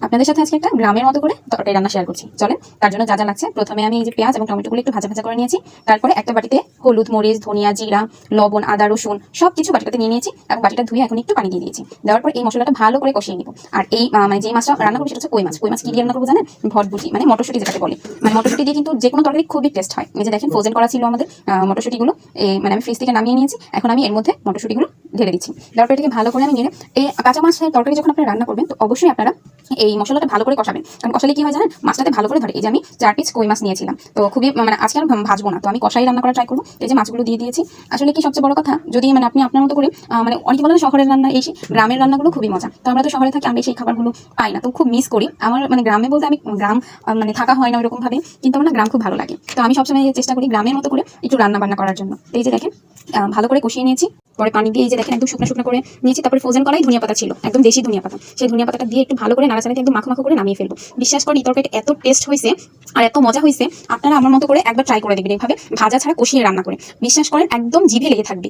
আপনাদের সাথে আজকে একটা গ্রামের মতো করে তরকারি রান্না শেয়ার করছি। চলেন, তার জন্য যা যা লাগছে, প্রথমে আমি এই যে পেঁয়াজ এবং টমেটোগুলো একটু ভাজা ভাজা করে নিয়েছি। তারপরে একটা বাটিতে হলুদ, মরিচ, ধনিয়া, জিরা, লবণ, আদা, রসুন সবকিছু বাটিটাতে নিয়ে নিয়েছি এবং বাটিটা ধুয়ে এখন একটু পানি দিয়ে দিয়েছি। দেওয়ার পর এই মশলাটা ভালো করে কষিয়ে নিব। আর এই মানে যে মাছটা রান্না করবো সেটা হচ্ছে কই মাছ। কই মাছ কি দিয়ে রান্না করবো জানেন? ভটভুটি মানে মটরশুঁটি যেটাকে বলে। মানে মটরশুঁটি দিয়ে কিন্তু যে কোনো তরকারি খুবই টেস্ট হয়। এই যে দেখেন ফ্রোজেন করা ছিল আমাদের মটরশুঁটিগুলো, মানে আমি ফ্রিজ থেকে নামিয়ে নিয়েছি। এখন আমি এর মধ্যে মটরশুঁটিগুলো ঢেলে দিচ্ছি। দেওয়ার পর এটাকে ভালো করে আমি নিয়ে এই কাঁচা মাছের তরকারি যখন আপনারা রান্না করবেন তো অবশ্যই আপনারা এই মশলাটা ভালো করে কষাবেন। কারণ কষালে কি হয় জানেন, মাছটাতে ভালো করে ধরে। এই যে আমি 4 পিস কই মাছ নিয়েছিলাম, তো খুবই মানে আজকে আর ভাজবো না, তো আমি কষাই রান্না করা ট্রাই করবো। এই যে মাছগুলো দিয়ে দিয়েছি। আসলে কি সবচেয়ে বড় কথা, যদি মানে আপনি আপনার মতো করে মানে অনেকে বলেন শহরের রান্না এই গ্রামের রান্নাগুলো খুবই মজা। তো আমরা তো শহরে থাকি, আমি সেই খাবারগুলো পাই না, তো খুব মিস করি। আমার মানে গ্রামে বলতে আমি গ্রাম মানে থাকা হয় না ওইরকম ভাবে, কিন্তু আমার না গ্রাম খুব ভালো লাগে। তো আমি সবসময় চেষ্টা করি গ্রামের মতো করে একটু রান্না বান্না করার জন্য। এই যে দেখেন ভালো করে কষিয়ে নিয়েছি। পরে পানি দিয়ে এই যে দেখেন একদম শুকনো শুকনো করে নিয়েছি। তারপরে ফ্রোজেন করাই ধনিয়া পাতা ছিল, একদম দেশি ধনিয়া পাতা। সেই ধনিয়া পাতাটা দিয়ে একটু ভালো করে নাড়াচাড়া দিয়ে একদম মাখো মাখো করে নামিয়ে ফেলবো। বিশ্বাস করেন এই তরকারিটা এত টেস্ট হয়েছে আর এত মজা হয়েছে, আপনারা আমার মতো করে একবার ট্রাই করে দেখবেন এইভাবে ভাজা ছাড়া কষিয়ে রান্না করে। বিশ্বাস করেন একদম জিভে লেগে থাকবে।